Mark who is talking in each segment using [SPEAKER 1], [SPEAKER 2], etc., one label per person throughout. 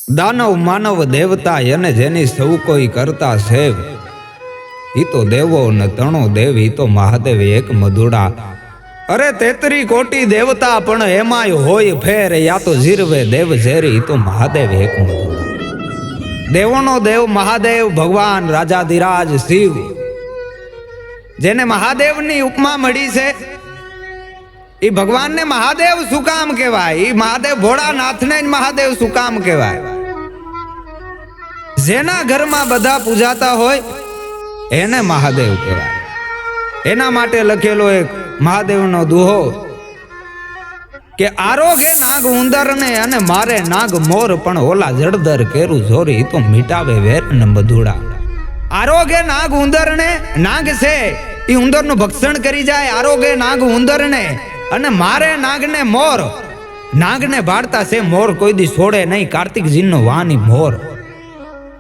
[SPEAKER 1] દાનવ માનવ દેવતા એને જેની સૌ કોઈ કરતા સેવ, ઈ તો દેવો ને તણો દેવ, ઈ તો મહાદેવ એક મધુડા. અરે 33 કોટી દેવતા પણ એમાંય હોય ફેર, યા તો જીરવે દેવ ઝેરી, ઈ તો મહાદેવ એક મધુડા. દેવોનો દેવ મહાદેવ ભગવાન રાજાધિરાજ શિવ, જેને મહાદેવની ઉપમા મળી છે. ઈ ભગવાનને મહાદેવ શું કામ કહેવાય? ઈ મહાદેવ ભોળાનાથને જ મહાદેવ શું કામ કહેવાય? જેના ઘરમાં બધા પૂજાતા હોય એને મહાદેવ કહેવાય. એના માટે લખેલો એક મહાદેવનો દુહો કે આરોગે નાગ ઉંદરને અને મારે નાગ મોર, પણ ઓલા જળદર કેરું જોરી, તો મીટાવે વેર ને મધુડા. આરોગે નાગ ઉંદરને, નાગ છે ઈ ઉંદરનું ભક્ષણ કરી જાય. આરોગે નાગ ઉંદરને અને મારે નાગને મોર, નાગને ભાળતા છે મોર કોઈ દી છોડે નહીં. કાર્તિકજીનો વાની મોર,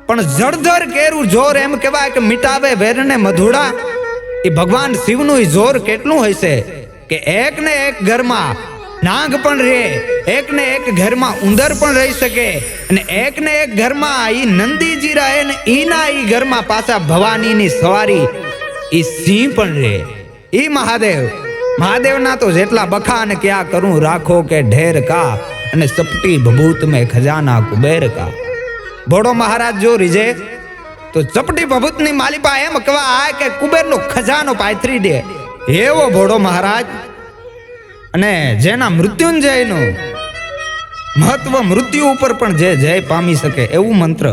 [SPEAKER 1] પણ જળધર કેરું જોર, એમ કહેવાય કે મીટાવે વેરને મધુડા. એ ભગવાન શિવનું ઈ જોર કેટલું હશે કે એક ને એક ઘરમાં નાગ પણ રહે, એક ને એક ઘરમાં ઉંદર પણ રહી શકે, અને એક ને એક ઘરમાં ઈ નંદીજી રહે ને ઈના ઈ ઘરમાં પાછા ભવાનીની સવારી ઈ સિંહ પણ રહે. ઈ મહાદેવ, મહાદેવના તો જેટલા બખાન ક્યાં કરું રાખો કે ઢેર કા, અને સપટી ભભૂત મેં ખજાના કુબેર કા. ભોળો મહારાજ જો રીજે તો ચપટી ભભૂતની માલિપા એમ કહેવાય કે કુબેરનો ખજાનો પાથરી દે, એવો ભોળો મહારાજ. અને જેના મૃત્યુંજયનું મહત્વ મૃત્યુ ઉપર પણ જે જય પામી શકે એવું મંત્ર.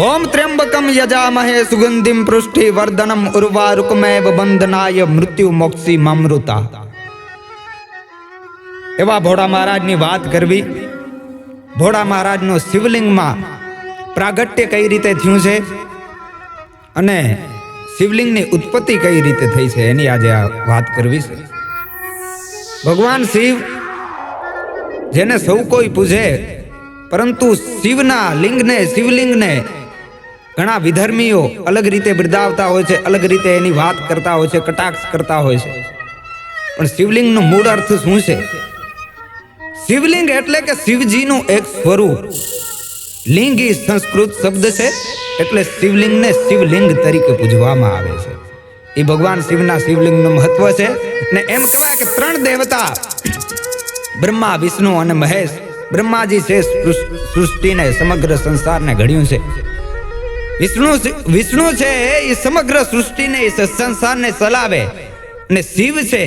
[SPEAKER 1] ઓમ ત્ર્યંબકમ યજામહે સુગંધિમ પૃષ્ટિ વર્ધનમ ઉર્વારુકમેવ બંધનાય મૃત્યુ મોક્ષી મામૃતા. એવા ભોળા મહારાજની વાત કરવી. ભોળા મહારાજનું શિવલિંગમાં પ્રાગટ્ય કઈ રીતે થયું છે અને શિવલિંગની ઉત્પત્તિ કઈ રીતે થઈ છે એની આજે આ વાત કરવી છે. ભગવાન શિવ જેને સૌ કોઈ પૂજે, પરંતુ શિવના લિંગને, શિવલિંગને ઘણા વિધર્મીઓ અલગ રીતે બિરદાવતા હોય છે, અલગ રીતે એની વાત કરતા હોય છે, કટાક્ષ કરતા હોય છે. પણ શિવલિંગનો મૂળ અર્થ શું છે? શિવલિંગ એટલે કે શિવજીનું એક સ્વરૂપ. લિંગ એ સંસ્કૃત શબ્દ છે, એટલે શિવલિંગને શિવલિંગ તરીકે પૂજવામાં આવે છે. એ ભગવાન શિવના શિવલિંગનું મહત્વ છે. ને એમ કહેવાય કે 3 દેવતા બ્રહ્મા, વિષ્ણુ અને મહેશ. બ્રહ્માજી છે સૃષ્ટિને, સમગ્ર સંસારને ઘડ્યું છે. વિષ્ણુ છે એ સમગ્ર સૃષ્ટિને, સંસારને ચલાવે, અને શિવ છે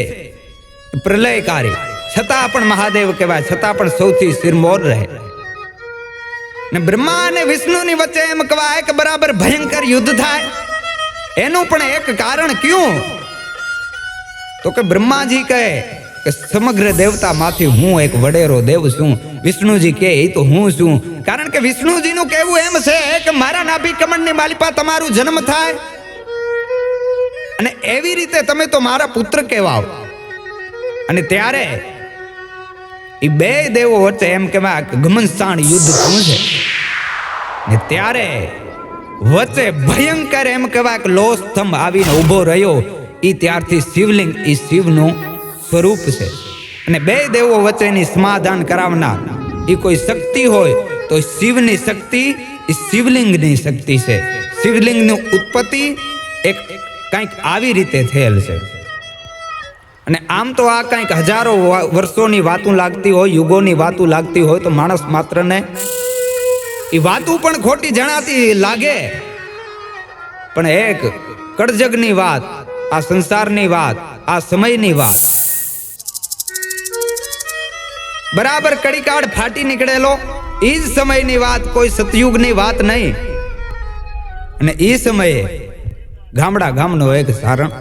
[SPEAKER 1] પ્રલયકારી, છતાં પણ મહાદેવ કહેવાય, છતાં પણ સૌથી શિરમોર રહે. ને બ્રહ્મા અને વિષ્ણુની વચ્ચે એમ કહેવાય કે બરાબર ભયંકર યુદ્ધ થાય. એનું પણ એક કારણ ક્યું? તો કે બ્રહ્માજી કહે કે સમગ્ર દેવતા માંથી હું એક વડેરો દેવ છું. વિષ્ણુજી કહે એ તો હું છું. કારણ કે વિષ્ણુજીનું કહેવું એમ છે કે મારા નાભી કમળની માલિપા તમારું જન્મ થાય, અને એવી રીતે તમે તો મારા પુત્ર કહેવાઓ. અને ત્યારે એ 2 દેવો વચ્ચે એમ કહેવાય કે ઘમસાણ યુદ્ધ થયું છે. ને ત્યારે વચ્ચે ભયંકર એમ કહેવાય કે લો સ્તંભ આવીને ઊભો રહ્યો. એ ત્યારથી શિવલિંગ એ શિવનું સ્વરૂપ છે. અને 2 દેવો વચ્ચેની સમાધાન કરાવનાર એ કોઈ શક્તિ હોય તો શિવની શક્તિ એ શિવલિંગની શક્તિ છે. શિવલિંગની ઉત્પત્તિ એક કંઈક આવી રીતે થયેલ છે. અને આમ તો આ કંઈક હજારો વર્ષોની વાતું લાગતી હોય, યુગોની વાતું લાગતી હોય, તો માણસ માત્રને એ વાતું પણ ખોટી જણાતી લાગે. પણ એક કળજગની વાત, આ સંસારની વાત, આ સમયની વાત, બરાબર કડીકાળ ફાટી નીકળેલો એ જ સમયની વાત, કોઈ સતયુગની વાત નહીં. અને એ સમયે ગામડા ગામનો એક સારણ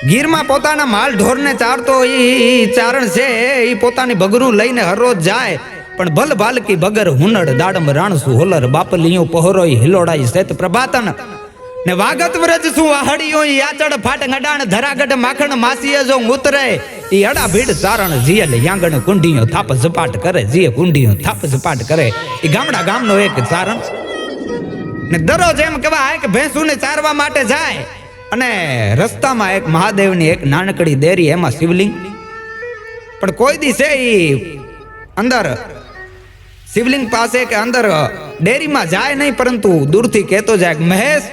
[SPEAKER 1] ગીરમાં પોતાના માલ ઢોરને ચારતો એ ચારણ છે. એ પોતાની બગરું લઈને હરરોજ જાય, પણ ભલ ભાલકી બગર હુનડ દાડમ રાણસુ હોલર બાપલિયું પહોરોય હિલોડાઈ સેત પ્રભાતન ને વાગત વ્રજ શું વાહડીઓ યાચડ ફાટ ગડાણ ધરાગઢ માખણ માસીએ જો ઉતરે ઈ અડા ભીડ ચારણ જીયલ યાંગણ કુંડીઓ થાપ ઝપાટ કરે, જીએ કુંડીઓ થાપ ઝપાટ કરે. એ ગામડા ગામનો એક ચારણ ને દરરોજ એમ કહેવાય કે ભેંસુને ચારવા માટે જાય, અને રસ્તામાં એક મહાદેવની એક નાનકડી દેરી, એમાં શિવલિંગ. પણ કોઈ દિવસે ઈ અંદર શિવલિંગ પાસે કે અંદર ડેરીમાં જાય નહીં, પરંતુ દૂરથી કહેતો જાય કે મહેશ,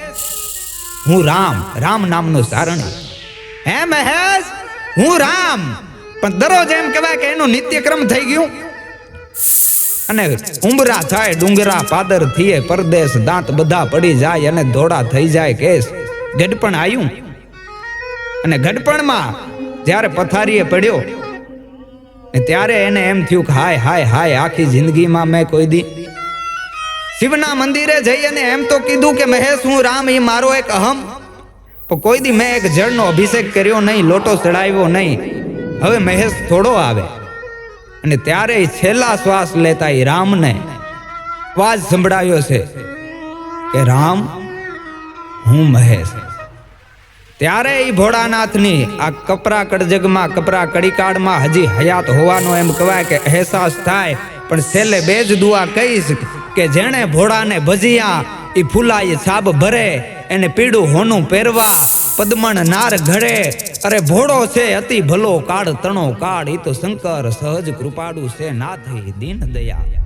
[SPEAKER 1] હું રામ, રામ નામનો સારણી. હે મહેશ, હું રામ. પણ દરરોજ એમ કહેવાય કે એનું નિત્યક્રમ થઈ ગયું. અને ઉંબરા થાય ડુંગરા પાદર થીએ પરદેશ, દાંત બધા પડી જાય અને ધોળા થઈ જાય કેસ. ગઢપણ આવ્યું અને ગઢપણમાં જ્યારે પથારીએ પડ્યો ત્યારે એને એમ થયું કે હાય હાય હાય, આખી જિંદગીમાં મેં કોઈ દી શિવના મંદિરે જઈ અને એમ તો કીધું કે મહેશ હું રામ, એ મારો એક અહમ, પણ કોઈ દી મેં એક જળનો અભિષેક કર્યો નહીં, લોટો ચડાવ્યો નહીં. હવે મહેશ થોડો આવે. અને ત્યારે છેલ્લા શ્વાસ લેતા એ રામને અવાજ સંભળાયો છે કે રામ, હું મહેશ. ત્યારે એ ભોળાનાથની આ કપરા કડજગમાં, કપરા કડીકાળમાં હજી હયાત હોવાનો એમ કહેવાય કે અહેસાસ થાય. પણ છેલ્લે બે જ દુઆ કહીશ કે જેણે ભોળાને ભજીયા એ ફૂલાય છાબ ભરે, એને પીળું હોનું પહેરવા પદ્મણ નાર ઘડે. અરે ભોળો છે અતિ ભલો, કાળ તણો કાળ, એ તો શંકર સહજ કૃપાળુ છે, ના થઈ દીન દયા.